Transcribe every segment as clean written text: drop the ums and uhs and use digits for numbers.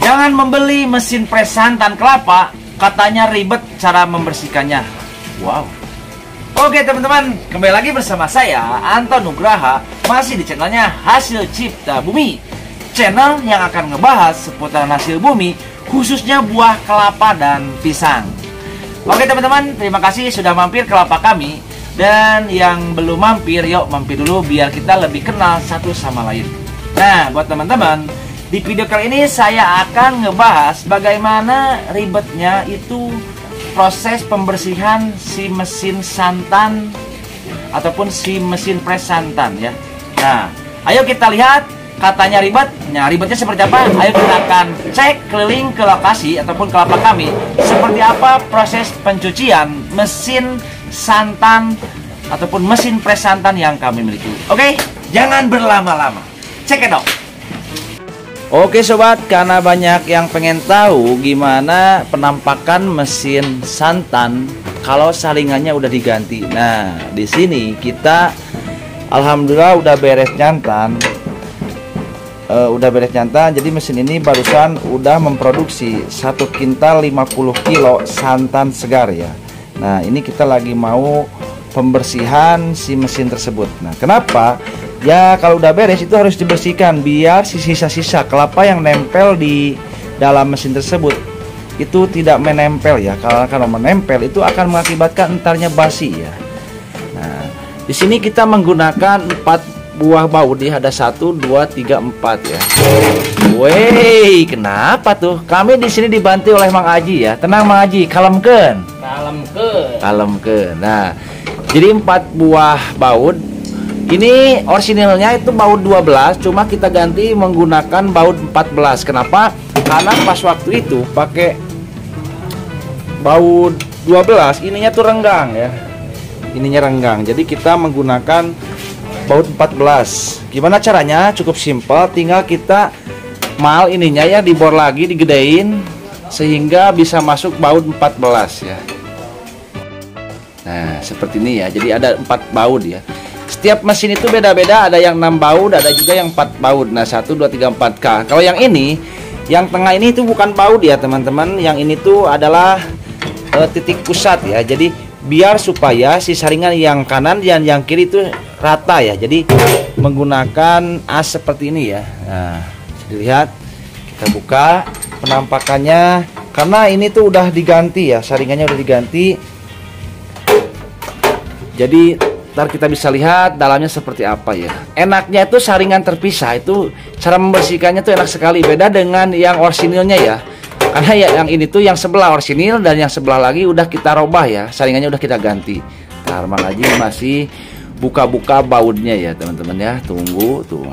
Jangan membeli mesin pres santan kelapa, katanya ribet cara membersihkannya. Wow. Oke teman-teman, kembali lagi bersama saya Anton Nugraha, masih di channelnya Hasil Cipta Bumi, channel yang akan ngebahas seputar hasil bumi, khususnya buah kelapa dan pisang. Oke teman-teman, terima kasih sudah mampir ke lapak kami. Dan yang belum mampir, yuk mampir dulu biar kita lebih kenal satu sama lain. Nah, buat teman-teman, di video kali ini saya akan ngebahas bagaimana ribetnya itu proses pembersihan si mesin santan ataupun si mesin pres santan ya. Nah, ayo kita lihat, katanya ribet. Nah, ribetnya seperti apa? Ayo kita akan cek keliling ke lokasi ataupun ke lapak kami seperti apa proses pencucian mesin santan ataupun mesin pres santan yang kami miliki. Oke, jangan berlama-lama. Cekidot. Oke sobat, karena banyak yang pengen tahu gimana penampakan mesin santan kalau saringannya udah diganti. Nah, di sini kita alhamdulillah udah beres nyantan. Jadi mesin ini barusan udah memproduksi 1 kintal 50 kilo santan segar ya. Nah, ini kita lagi mau pembersihan si mesin tersebut. Nah, kenapa? Ya, kalau udah beres itu harus dibersihkan biar si sisa-sisa kelapa yang nempel di dalam mesin tersebut itu tidak menempel ya. Kalau menempel itu akan mengakibatkan entarnya basi ya. Nah, di sini kita menggunakan 4 buah baut ya, ada 1, 2, 3, 4 ya. Wey, kenapa tuh? Kami di sini dibantu oleh Mang Aji ya. Tenang Mang Aji, kalemkeun. Kalemkeun. Nah, jadi 4 buah baut. Ini orisinilnya itu baut 12, cuma kita ganti menggunakan baut 14. Kenapa? Karena pas waktu itu pakai baut 12, ininya tuh renggang ya. Ininya renggang. Jadi kita menggunakan baut 14. Gimana caranya? Cukup simpel, tinggal kita mal ininya ya, dibor lagi, digedein sehingga bisa masuk baut 14 ya. Nah, seperti ini ya. Jadi ada 4 baut ya. Setiap mesin itu beda-beda, ada yang 6 baut, ada juga yang 4 baut. Nah, 1, 2, 3, 4K. Kalau yang ini, yang tengah ini itu bukan baut ya, teman-teman. Yang ini tuh adalah titik pusat ya. Jadi biar supaya si saringan yang kanan dan yang kiri itu rata ya. Jadi menggunakan as seperti ini ya. Nah, dilihat, kita buka penampakannya. Karena ini tuh udah diganti ya, saringannya udah diganti. Jadi ntar kita bisa lihat dalamnya seperti apa ya. Enaknya itu saringan terpisah, itu cara membersihkannya tuh enak sekali. Beda dengan yang orsinilnya ya. Karena ya yang ini tuh yang sebelah orsinil dan yang sebelah lagi udah kita robah ya. Saringannya udah kita ganti. Ntar Mang Aji masih buka-buka bautnya ya teman-teman ya. Tunggu tuh.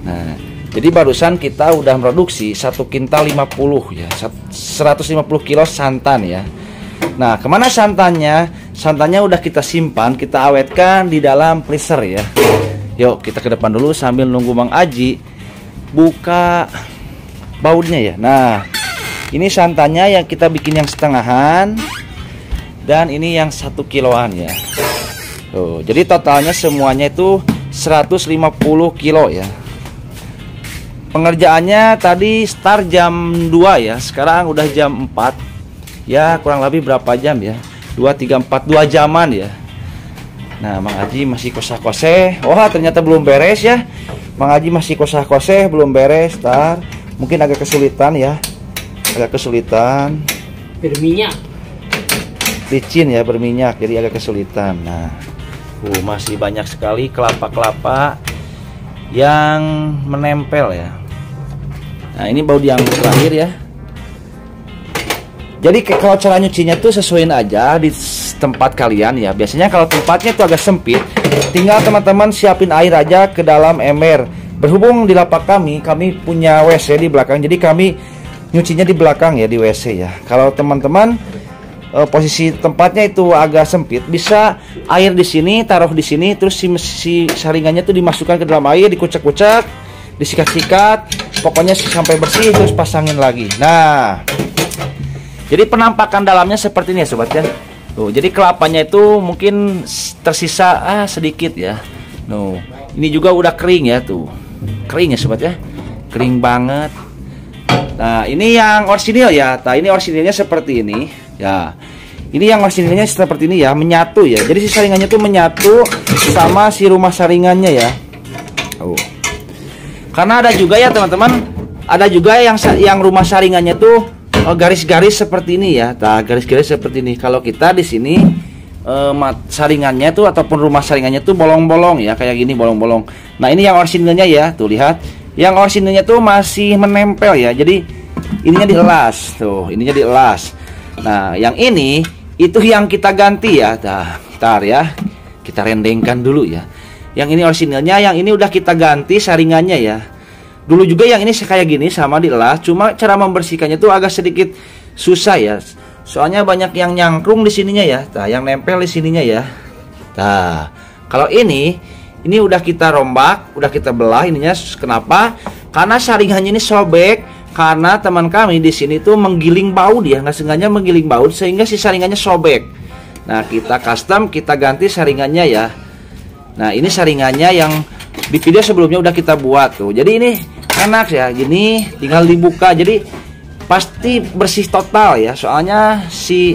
Nah, jadi barusan kita udah produksi 1 kintal 50 ya, 150 kilo santan ya. Nah, kemana santannya? Santannya udah kita simpan, kita awetkan di dalam freezer ya. Yuk kita ke depan dulu sambil nunggu Mang Aji buka bautnya ya. Nah, ini santannya yang kita bikin yang setengahan, dan ini yang 1 kiloan ya. Tuh, jadi totalnya semuanya itu 150 kilo ya. Pengerjaannya tadi start jam 2 ya, sekarang udah jam 4 ya, kurang lebih berapa jam ya, 2, 3, 4, 2 jaman ya. Nah, Mang Aji masih koseh-koseh. Wah, ternyata belum beres ya. Mang Aji masih koseh-koseh, belum beres. Tar, mungkin agak kesulitan ya. Agak kesulitan. Berminyak. Licin ya, berminyak, jadi agak kesulitan. Nah, masih banyak sekali kelapa-kelapa yang menempel ya. Nah, ini baut yang terakhir ya. Jadi kalau cara nyucinya tuh sesuaiin aja di tempat kalian ya. Biasanya kalau tempatnya itu agak sempit, tinggal teman-teman siapin air aja ke dalam ember. Berhubung di lapak kami punya WC di belakang, jadi kami nyucinya di belakang ya, di WC ya. Kalau teman-teman posisi tempatnya itu agak sempit, bisa air di sini, taruh di sini, terus si saringannya tuh dimasukkan ke dalam air, dikucek-kucek, disikat-sikat, pokoknya sampai bersih, terus pasangin lagi. Nah, jadi penampakan dalamnya seperti ini ya sobat ya. Tuh, jadi kelapanya itu mungkin tersisa sedikit ya. Ini juga udah kering ya tuh. Kering ya sobat ya. kering banget. Nah, ini yang orisinil ya. Nah, ini orisinilnya seperti ini ya. Ini yang orisinilnya seperti ini ya, menyatu ya. Jadi si saringannya tuh menyatu sama si rumah saringannya ya. Karena ada juga ya teman-teman, ada juga yang rumah saringannya tuh garis-garis seperti ini ya. Nah, garis-garis seperti ini. Kalau kita di sini saringannya tuh ataupun rumah saringannya tuh bolong-bolong ya, kayak gini bolong-bolong. Nah, ini yang orisinilnya ya, tuh lihat. Yang orisinilnya tuh masih menempel ya. Jadi ininya dielas, tuh, ininya dielas. Nah, yang ini itu yang kita ganti ya. Nah, bentar ya. Kita rendengkan dulu ya. Yang ini orisinilnya, yang ini udah kita ganti saringannya ya. Dulu juga yang ini kayak gini sama dielas, cuma cara membersihkannya tuh agak sedikit susah ya. Soalnya banyak yang nyangkrung di sininya ya. Nah, yang nempel di sininya ya. Nah, kalau ini udah kita rombak, udah kita belah ininya. Kenapa? Karena saringannya ini sobek. Karena teman kami di sini tuh menggiling baut ya, nggak sengaja menggiling baut sehingga si saringannya sobek. Nah, kita custom, kita ganti saringannya ya. Nah, ini saringannya yang di video sebelumnya udah kita buat tuh. Jadi ini enak ya, gini tinggal dibuka. Jadi pasti bersih total ya. Soalnya si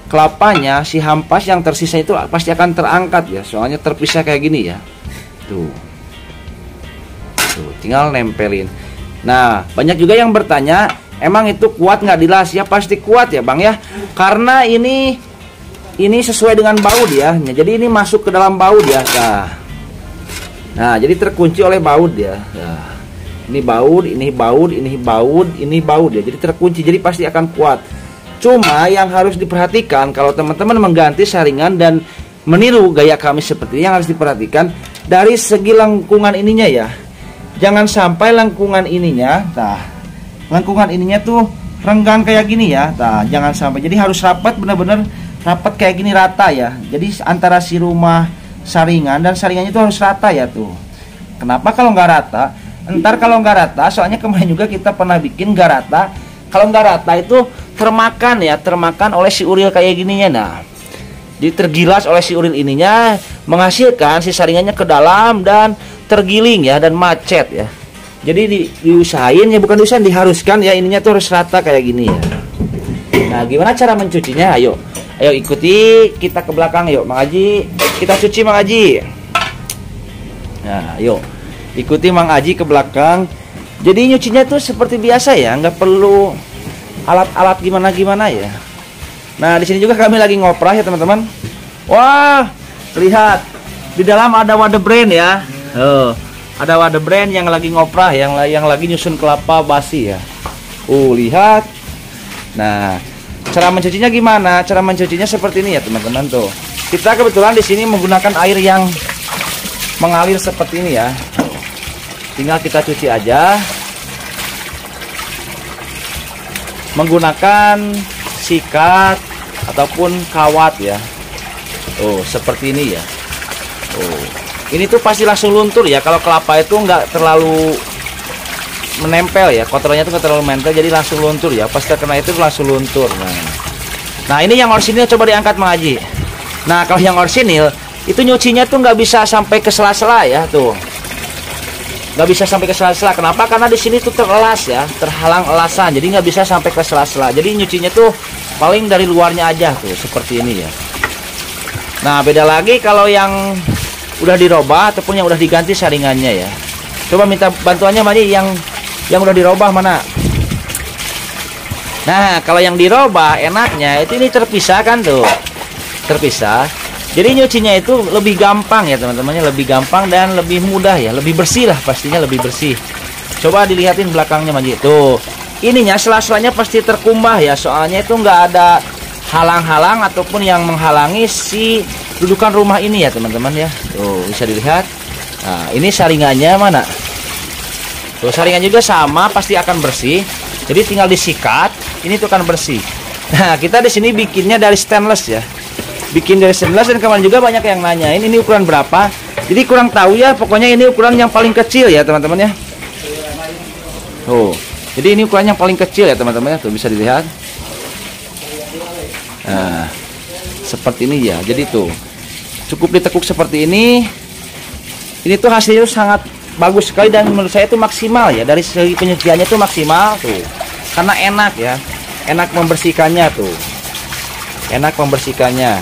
kelapanya, si hampas yang tersisa itu pasti akan terangkat ya. Soalnya terpisah kayak gini ya. Tuh. Tuh, tinggal nempelin. Nah, banyak juga yang bertanya, emang itu kuat nggak dilas? Ya pasti kuat ya Bang ya. Karena ini sesuai dengan baut ya. Jadi ini masuk ke dalam baut ya. Nah, jadi terkunci oleh baut ya. Nah, ini baut, ini baut, ini baut, ini baut ya. Jadi terkunci, jadi pasti akan kuat. Cuma yang harus diperhatikan kalau teman-teman mengganti saringan dan meniru gaya kami seperti ini, yang harus diperhatikan dari segi lengkungan ininya ya. Jangan sampai lengkungan ininya, lengkungan ininya tuh renggang kayak gini ya. Nah, jangan sampai. Jadi harus rapat, benar-benar rapat kayak gini, rata ya. Jadi antara si rumah saringan dan saringannya itu harus rata ya tuh. Kenapa kalau nggak rata? Entar kalau nggak rata, soalnya kemarin juga kita pernah bikin nggak rata. Kalau nggak rata itu termakan ya, termakan oleh si uril kayak gininya. Nah, jadi tergilas oleh si uril ininya, menghasilkan si saringannya ke dalam dan tergiling ya, dan macet ya. Jadi diusahain ya, bukan diusahain, diharuskan ya, ininya tuh harus rata kayak gini ya. Nah, gimana cara mencucinya? Ayo ikuti kita ke belakang yuk Mang Aji, kita cuci Mang Aji. Nah, ayo ikuti Mang Aji ke belakang. Jadi nyucinya tuh seperti biasa ya, nggak perlu alat-alat gimana-gimana ya. Nah, di sini juga kami lagi ngoprah ya teman-teman. Wah, lihat di dalam ada wadah brand ya. Ada wadah brand yang lagi ngoprah, yang lagi nyusun kelapa basi ya. Lihat. Nah, cara mencucinya gimana? Cara mencucinya seperti ini ya teman-teman tuh. Kita kebetulan di sini menggunakan air yang mengalir seperti ini ya. Tinggal kita cuci aja menggunakan sikat ataupun kawat ya. Seperti ini ya. Ini tuh pasti langsung luntur ya. Kalau kelapa itu nggak terlalu menempel ya, kotorannya tuh nggak terlalu menempel, jadi langsung luntur ya. Pas terkena itu langsung luntur. Nah ini yang orisinil, coba diangkat Mang Aji. Nah, kalau yang orisinil itu nyucinya tuh nggak bisa sampai ke sela-sela ya tuh. Nggak bisa sampai ke sela-sela. Kenapa? Karena di sini tuh terelas ya, terhalang elasan, jadi nggak bisa sampai ke sela-sela. Jadi nyucinya tuh paling dari luarnya aja tuh, seperti ini ya. Nah, beda lagi kalau yang udah dirobah ataupun yang udah diganti saringannya ya. Coba minta bantuannya Mang Aji, yang udah dirobah mana? Nah, kalau yang dirobah enaknya itu ini terpisah kan tuh, terpisah. Jadi nyucinya itu lebih gampang ya teman-temannya, lebih gampang dan lebih mudah ya, lebih bersih lah, pastinya lebih bersih. Coba dilihatin belakangnya Mang Aji tuh, ininya sela-selanya pasti terkumbah ya, soalnya itu nggak ada halang-halang ataupun yang menghalangi si dudukan rumah ini ya teman-teman ya. Tuh bisa dilihat. Nah, ini saringannya mana? Tuh saringan juga sama, pasti akan bersih. Jadi tinggal disikat, ini tuh akan bersih. Nah, kita di sini bikinnya dari stainless ya. Bikin dari stainless, dan kemarin juga banyak yang nanyain ini ukuran berapa. Jadi kurang tahu ya, pokoknya ini ukuran yang paling kecil ya teman-teman ya. Tuh. Jadi ini ukuran yang paling kecil ya teman-teman ya, tuh bisa dilihat. Nah, seperti ini ya. Jadi tuh cukup ditekuk seperti ini. Ini tuh hasilnya sangat bagus sekali dan menurut saya itu maksimal ya, dari segi penyuciannya itu maksimal tuh, karena enak ya, enak membersihkannya tuh, enak membersihkannya.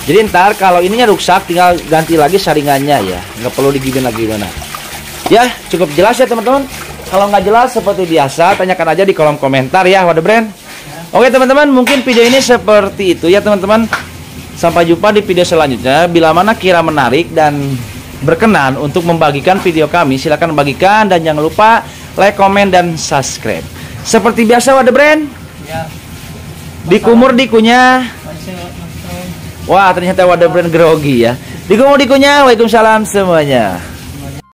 Jadi ntar kalau ininya rusak tinggal ganti lagi saringannya ya, nggak perlu digimana-gimana. Ya cukup jelas ya teman-teman. Kalau nggak jelas seperti biasa tanyakan aja di kolom komentar ya Wader Brand. Oke teman-teman, mungkin video ini seperti itu ya teman-teman. Sampai jumpa di video selanjutnya. Bila mana kira menarik dan berkenan untuk membagikan video kami, silahkan bagikan dan jangan lupa like, komen, dan subscribe. Seperti biasa Wader Brand ya. Dikumur dikunyah. Wah ternyata Wader Brand grogi ya. Dikumur dikunyah. Waalaikumsalam semuanya.